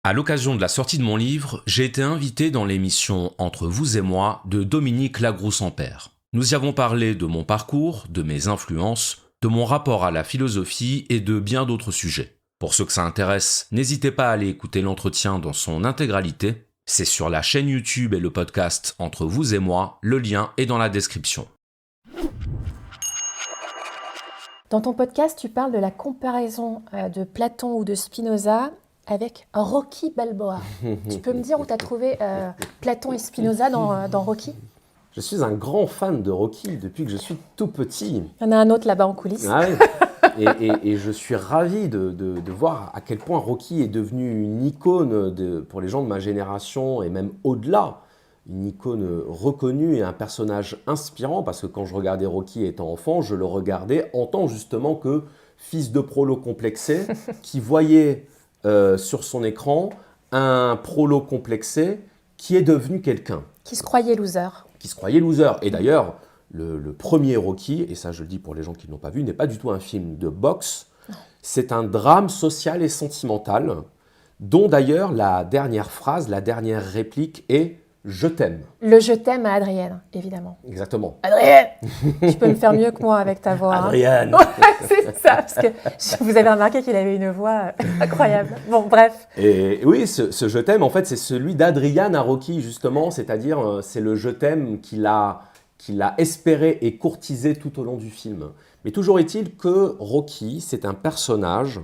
À l'occasion de la sortie de mon livre, j'ai été invité dans l'émission Entre vous et moi de Dominique Lagroux-Sampère. Nous y avons parlé de mon parcours, de mes influences, de mon rapport à la philosophie et de bien d'autres sujets. Pour ceux que ça intéresse, n'hésitez pas à aller écouter l'entretien dans son intégralité. C'est sur la chaîne YouTube et le podcast Entre vous et moi, le lien est dans la description. Dans ton podcast, tu parles de la comparaison de Platon ou de Spinoza avec Rocky Balboa. Tu peux me dire où tu as trouvé Platon et Spinoza dans Rocky ? Je suis un grand fan de Rocky depuis que je suis tout petit. Il y en a un autre là-bas en coulisses. Ah ouais. Et je suis ravi de voir à quel point Rocky est devenu une icône pour les gens de ma génération et même au-delà. Une icône reconnue et un personnage inspirant parce que quand je regardais Rocky étant enfant, je le regardais en tant justement que fils de prolo complexé qui voyait sur son écran un prolo complexé qui est devenu quelqu'un. Qui se croyait loser. Qui se croyait loser. Et d'ailleurs, le premier Rocky, et ça je le dis pour les gens qui ne l'ont pas vu, n'est pas du tout un film de boxe. C'est un drame social et sentimental, dont d'ailleurs la dernière phrase, la dernière réplique est « Je t'aime ». Le je t'aime à Adrienne, évidemment. Exactement. Adrienne. Tu peux me faire mieux que moi avec ta voix. Adrienne. Ouais, c'est ça, parce que vous avez remarqué qu'il avait une voix incroyable. Bon, bref. Et oui, ce je t'aime, en fait, c'est celui d'Adrian à Rocky, justement, c'est-à-dire c'est le je t'aime qu'il a espéré et courtisé tout au long du film. Mais toujours est-il que Rocky, c'est un personnage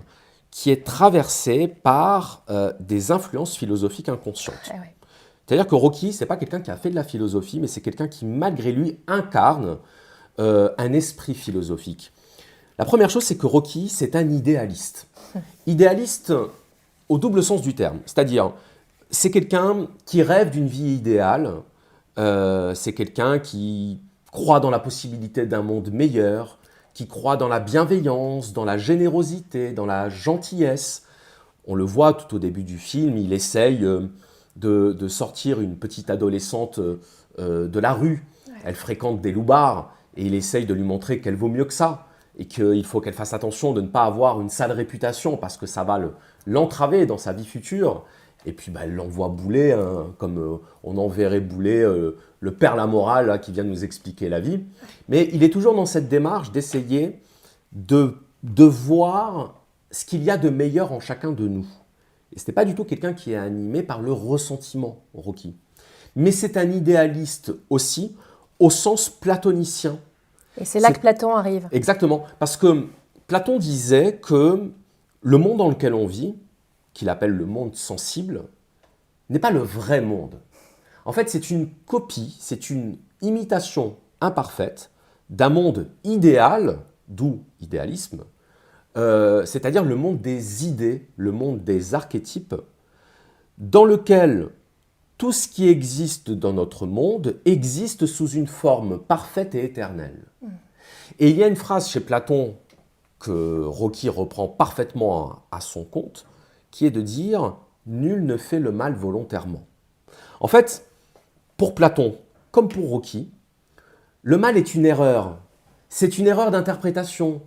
qui est traversé par des influences philosophiques inconscientes. Ah ouais. C'est-à-dire que Rocky, ce n'est pas quelqu'un qui a fait de la philosophie, mais c'est quelqu'un qui, malgré lui, incarne un esprit philosophique. La première chose, c'est que Rocky, c'est un idéaliste. Idéaliste au double sens du terme. C'est-à-dire, c'est quelqu'un qui rêve d'une vie idéale, c'est quelqu'un qui croit dans la possibilité d'un monde meilleur, qui croit dans la bienveillance, dans la générosité, dans la gentillesse. On le voit tout au début du film, il essaye de sortir une petite adolescente de la rue. Elle fréquente des loupards et il essaye de lui montrer qu'elle vaut mieux que ça et qu'il faut qu'elle fasse attention de ne pas avoir une sale réputation parce que ça va l'entraver dans sa vie future. Et puis elle l'envoie bouler, hein, comme on enverrait bouler le père la morale là, qui vient de nous expliquer la vie. Mais il est toujours dans cette démarche d'essayer de voir ce qu'il y a de meilleur en chacun de nous. Et ce n'est pas du tout quelqu'un qui est animé par le ressentiment, Rocky. Mais c'est un idéaliste aussi, au sens platonicien. Et c'est là que Platon arrive. Exactement, parce que Platon disait que le monde dans lequel on vit, qu'il appelle le monde sensible, n'est pas le vrai monde. En fait, c'est une copie, c'est une imitation imparfaite d'un monde idéal, d'où idéalisme, c'est-à-dire le monde des idées, le monde des archétypes, dans lequel tout ce qui existe dans notre monde existe sous une forme parfaite et éternelle. Et il y a une phrase chez Platon que Rocky reprend parfaitement à son compte, qui est de dire « Nul ne fait le mal volontairement ». En fait, pour Platon, comme pour Rocky, le mal est une erreur. C'est une erreur d'interprétation.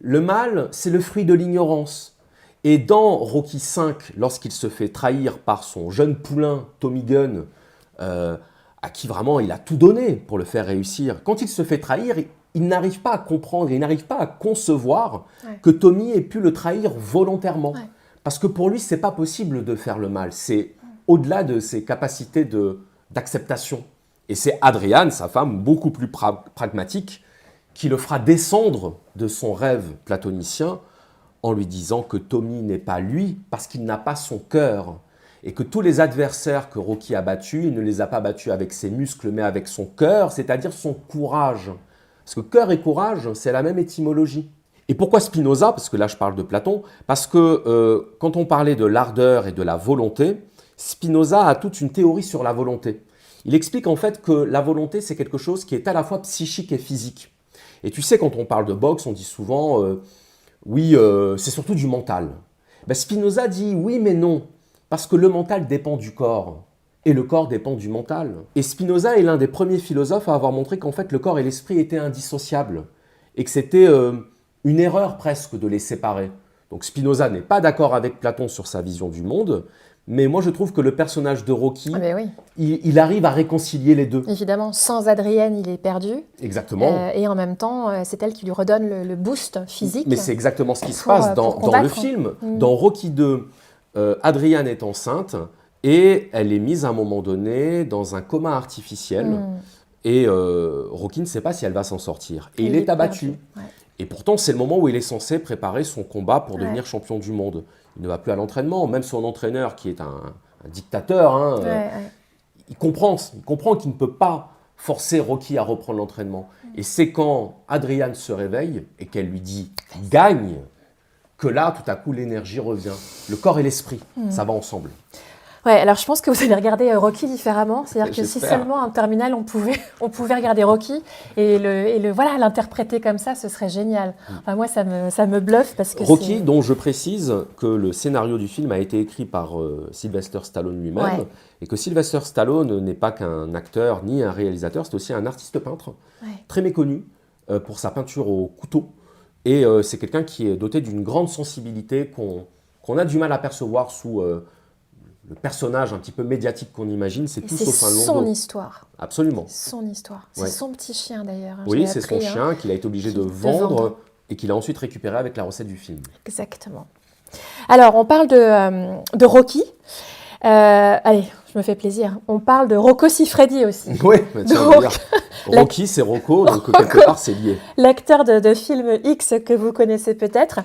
Le mal, c'est le fruit de l'ignorance. Et dans Rocky V, lorsqu'il se fait trahir par son jeune poulain, Tommy Gunn, à qui vraiment il a tout donné pour le faire réussir, quand il se fait trahir, il n'arrive pas à comprendre, il n'arrive pas à concevoir que Tommy ait pu le trahir volontairement. Ouais. Parce que pour lui, ce n'est pas possible de faire le mal. C'est au-delà de ses capacités d'acceptation. Et c'est Adriane, sa femme, beaucoup plus pragmatique, qui le fera descendre de son rêve platonicien en lui disant que Tommy n'est pas lui parce qu'il n'a pas son cœur et que tous les adversaires que Rocky a battus, il ne les a pas battus avec ses muscles mais avec son cœur, c'est-à-dire son courage. Parce que cœur et courage, c'est la même étymologie. Et pourquoi Spinoza? Parce que là je parle de Platon. Parce que quand on parlait de l'ardeur et de la volonté, Spinoza a toute une théorie sur la volonté. Il explique en fait que la volonté c'est quelque chose qui est à la fois psychique et physique. Et tu sais, quand on parle de boxe, on dit souvent oui, c'est surtout du mental. Ben, Spinoza dit oui, mais non, parce que le mental dépend du corps et le corps dépend du mental. Et Spinoza est l'un des premiers philosophes à avoir montré qu'en fait le corps et l'esprit étaient indissociables et que c'était une erreur presque de les séparer. Donc Spinoza n'est pas d'accord avec Platon sur sa vision du monde, Mais moi, je trouve que le personnage de Rocky, Ah ben oui, il arrive à réconcilier les deux. évidemment, sans Adrienne, il est perdu. Exactement. Et en même temps, c'est elle qui lui redonne le boost physique. Mais c'est exactement ce qui se pour, passe dans pour le combattre. film. Dans Rocky 2, Adrienne est enceinte et elle est mise à un moment donné dans un coma artificiel. Et Rocky ne sait pas si elle va s'en sortir. Et il est abattu. Ouais. Et pourtant, c'est le moment où il est censé préparer son combat pour devenir Ouais. champion du monde. Il ne va plus à l'entraînement. Même son entraîneur, qui est un dictateur, hein, Ouais. il comprend qu'il ne peut pas forcer Rocky à reprendre l'entraînement. Et c'est quand Adrienne se réveille et qu'elle lui dit « gagne », que là, tout à coup, l'énergie revient. Le corps et l'esprit, ça va ensemble. Ouais, alors je pense que vous allez regarder Rocky différemment. C'est-à-dire que si J'espère. seulement en terminale on pouvait regarder Rocky et voilà, l'interpréter comme ça, ce serait génial. Enfin, moi, ça me bluffe parce que Rocky, c'est... dont je précise que le scénario du film a été écrit par Sylvester Stallone lui-même, Ouais. et que Sylvester Stallone n'est pas qu'un acteur ni un réalisateur, c'est aussi un artiste peintre, Ouais. très méconnu pour sa peinture au couteau. Et c'est quelqu'un qui est doté d'une grande sensibilité qu'on a du mal à percevoir sous le personnage un petit peu médiatique qu'on imagine. C'est Et tout c'est sauf un son londo. histoire. Absolument. Son histoire. C'est Ouais. son petit chien d'ailleurs. Hein, je Oui, l'ai c'est son appris, hein. chien qu'il a été obligé de De vendre vendre. et qu'il a ensuite récupéré avec la recette du film. Exactement. Alors, on parle de Rocky. Allez, je me fais plaisir. On parle de Rocco Siffredi aussi. Oui, bah tiens, Donc, d'ailleurs, Rocky, c'est Rocco, donc quelque Rocco. part, c'est lié. L'acteur de film X que vous connaissez peut-être.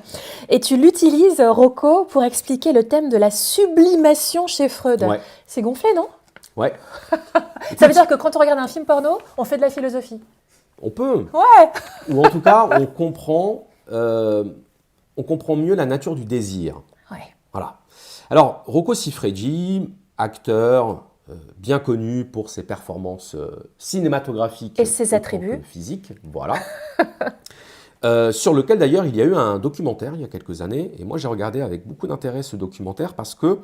Et tu l'utilises, Rocco, pour expliquer le thème de la sublimation chez Freud. Ouais. C'est gonflé, non? Ouais, Ça veut dire que quand on regarde un film porno, on fait de la philosophie. on peut. Ouais. Ou en tout cas, on comprend mieux la nature du désir. Ouais. Voilà. Alors, Rocco Siffredi, acteur bien connu pour ses performances cinématographiques Et ses autant attributs. que physiques, voilà. Sur lequel d'ailleurs il y a eu un documentaire il y a quelques années, et moi j'ai regardé avec beaucoup d'intérêt ce documentaire parce que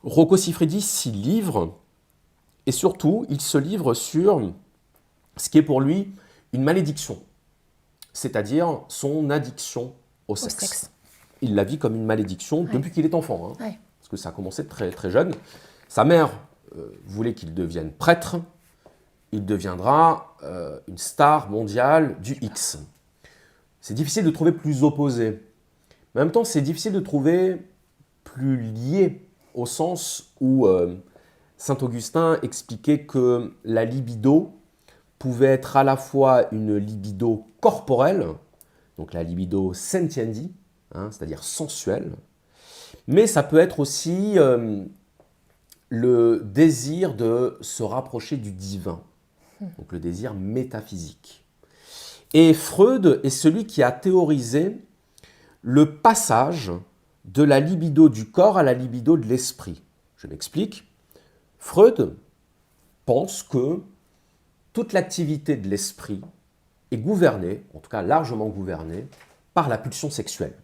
Rocco Siffredi s'y livre, et surtout il se livre sur ce qui est pour lui une malédiction, c'est-à-dire son addiction au sexe. sexe. Il la vit comme une malédiction Ouais. depuis qu'il est enfant, hein, Ouais. parce que ça a commencé très, très jeune. Sa mère voulait qu'il devienne prêtre, il deviendra une star mondiale du X. C'est difficile de trouver plus opposé. Mais en même temps, c'est difficile de trouver plus lié, au sens où Saint-Augustin expliquait que la libido pouvait être à la fois une libido corporelle, donc la libido sentiendi, hein, c'est-à-dire sensuelle, mais ça peut être aussi le désir de se rapprocher du divin, donc le désir métaphysique. Et Freud est celui qui a théorisé le passage de la libido du corps à la libido de l'esprit. Je m'explique. Freud pense que toute l'activité de l'esprit est gouvernée, en tout cas largement gouvernée, par la pulsion sexuelle,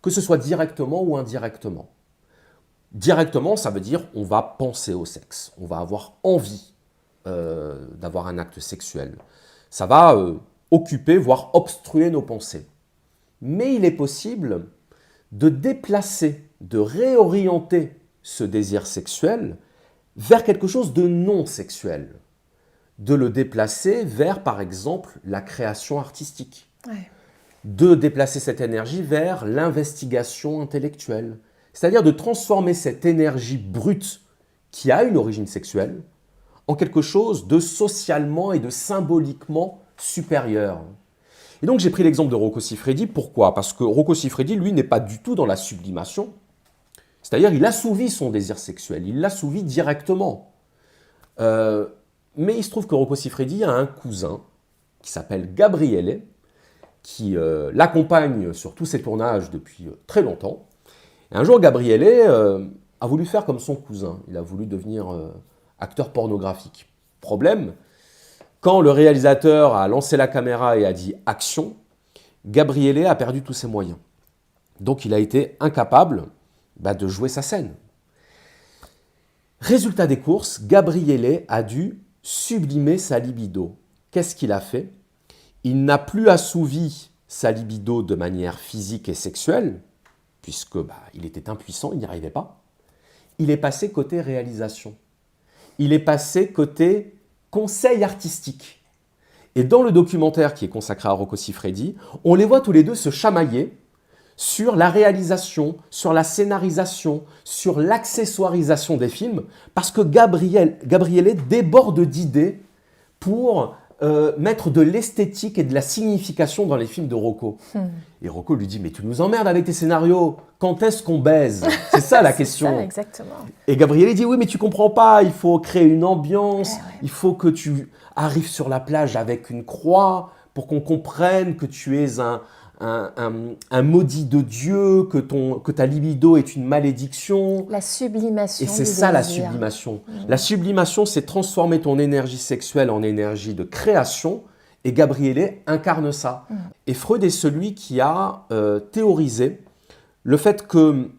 que ce soit directement ou indirectement. Directement, ça veut dire on va penser au sexe, on va avoir envie d'avoir un acte sexuel. Ça va occuper, voire obstruer nos pensées. Mais il est possible de déplacer, de réorienter ce désir sexuel vers quelque chose de non sexuel, de le déplacer vers, par exemple, la création artistique, Ouais. de déplacer cette énergie vers l'investigation intellectuelle, c'est-à-dire de transformer cette énergie brute qui a une origine sexuelle en quelque chose de socialement et de symboliquement supérieur. Et donc j'ai pris l'exemple de Rocco Siffredi. Pourquoi? Parce que Rocco Siffredi, lui, n'est pas du tout dans la sublimation. C'est-à-dire il assouvit son désir sexuel, il l'assouvit directement. Mais il se trouve que Rocco Siffredi a un cousin qui s'appelle Gabriele, qui l'accompagne sur tous ses tournages depuis très longtemps. Et un jour, Gabriele a voulu faire comme son cousin. Il a voulu devenir acteur pornographique. Problème, quand le réalisateur a lancé la caméra et a dit « action », Gabriele a perdu tous ses moyens. Donc il a été incapable de jouer sa scène. Résultat des courses, Gabriele a dû sublimer sa libido. Qu'est-ce qu'il a fait? Il n'a plus assouvi sa libido de manière physique et sexuelle, puisque il était impuissant, il n'y arrivait pas. il est passé côté réalisation. Il est passé côté conseil artistique. Et dans le documentaire qui est consacré à Rocco Siffredi, on les voit tous les deux se chamailler sur la réalisation, sur la scénarisation, sur l'accessoirisation des films, parce que Gabriele déborde d'idées pour mettre de l'esthétique et de la signification dans les films de Rocco. Et Rocco lui dit « Mais tu nous emmerdes avec tes scénarios, quand est-ce qu'on baise ?» C'est ça la question. Ça, exactement. Et Gabriele dit « Oui, mais tu comprends pas, il faut créer une ambiance, il faut que tu arrives sur la plage avec une croix pour qu'on comprenne que tu es un maudit de Dieu, que ta libido est une malédiction. » La sublimation. Et c'est du ça la désir. sublimation. La sublimation, c'est transformer ton énergie sexuelle en énergie de création. Et Gabriele incarne ça. Et Freud est celui qui a théorisé le fait que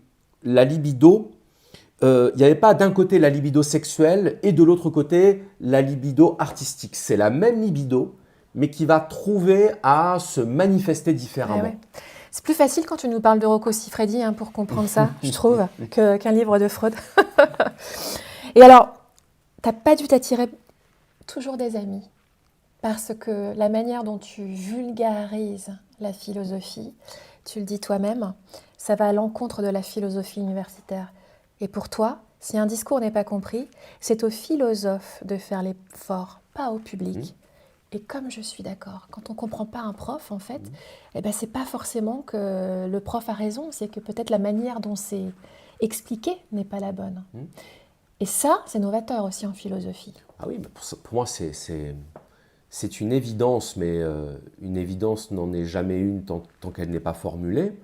la libido, il n'y avait pas d'un côté la libido sexuelle et de l'autre côté la libido artistique. C'est la même libido, mais qui va trouver à se manifester différemment. Ouais. C'est plus facile quand tu nous parles de Rocco Siffredi pour comprendre ça, je trouve, qu'un livre de Freud. Et alors, t'as pas dû t'attirer toujours des amis, parce que la manière dont tu vulgarises la philosophie, tu le dis toi-même, ça va à l'encontre de la philosophie universitaire. Et pour toi, si un discours n'est pas compris, c'est aux philosophes de faire l'effort, pas au public. Et comme je suis d'accord, quand on ne comprend pas un prof, en fait, c'est pas forcément que le prof a raison, c'est que peut-être la manière dont c'est expliqué n'est pas la bonne. Et ça, c'est novateur aussi en philosophie. Ah oui, pour moi, c'est une évidence, mais une évidence n'en est jamais une tant qu'elle n'est pas formulée,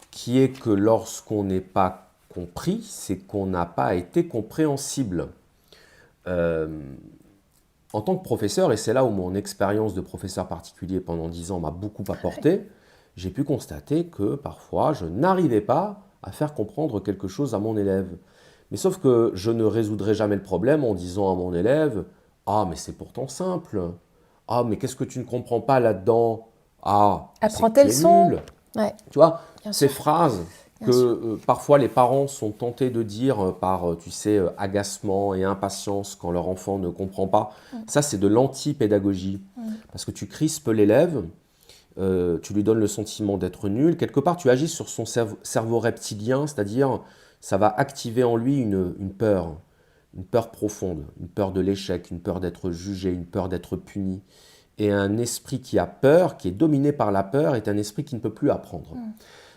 qui est que lorsqu'on n'est pas compris, c'est qu'on n'a pas été compréhensible. En tant que professeur, et c'est là où mon expérience de professeur particulier pendant 10 ans m'a beaucoup apporté, j'ai pu constater que parfois je n'arrivais pas à faire comprendre quelque chose à mon élève. Mais sauf que je ne résoudrai jamais le problème en disant à mon élève « Ah, mais c'est pourtant simple. Ah, mais qu'est-ce que tu ne comprends pas là-dedans? Ah, apprends tes leçons. Nul. » Ouais. Tu vois, Bien ces sûr. phrases que parfois les parents sont tentés de dire par, agacement et impatience quand leur enfant ne comprend pas. Ça, c'est de l'anti-pédagogie. Parce que tu crispes l'élève, tu lui donnes le sentiment d'être nul. Quelque part, tu agis sur son cerveau reptilien, c'est-à-dire ça va activer en lui une peur profonde, une peur de l'échec, une peur d'être jugé, une peur d'être puni. Et un esprit qui a peur, qui est dominé par la peur, est un esprit qui ne peut plus apprendre.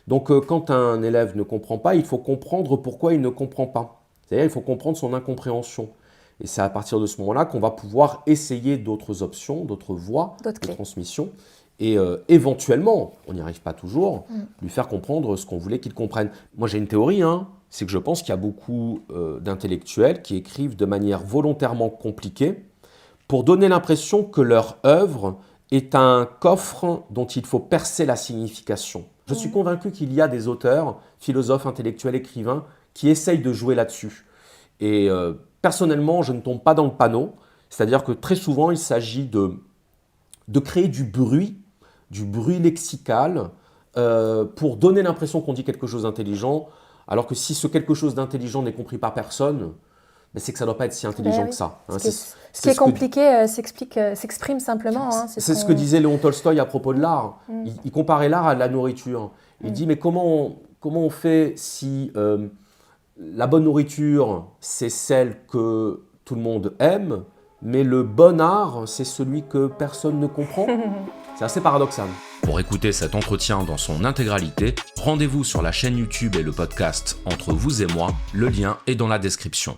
Donc, quand un élève ne comprend pas, il faut comprendre pourquoi il ne comprend pas. C'est-à-dire, il faut comprendre son incompréhension. Et c'est à partir de ce moment-là qu'on va pouvoir essayer d'autres options, d'autres voies de transmission. Et éventuellement, on n'y arrive pas toujours, lui faire comprendre ce qu'on voulait qu'il comprenne. Moi, j'ai une théorie, c'est que je pense qu'il y a beaucoup d'intellectuels qui écrivent de manière volontairement compliquée pour donner l'impression que leur œuvre est un coffre dont il faut percer la signification. Je suis convaincu qu'il y a des auteurs, philosophes, intellectuels, écrivains, qui essayent de jouer là-dessus. Et personnellement, je ne tombe pas dans le panneau. C'est-à-dire que très souvent, il s'agit de créer du bruit lexical, pour donner l'impression qu'on dit quelque chose d'intelligent, alors que si ce quelque chose d'intelligent n'est compris par personne, c'est que ça ne doit pas être si intelligent que ça. Ce qui est compliqué s'exprime simplement. C'est ce que disait Léon Tolstoï à propos de l'art. Il comparait l'art à de la nourriture. Il dit, mais comment on fait si la bonne nourriture, c'est celle que tout le monde aime, mais le bon art, c'est celui que personne ne comprend? C'est assez paradoxal. Pour écouter cet entretien dans son intégralité, rendez-vous sur la chaîne YouTube et le podcast Entre vous et moi, le lien est dans la description.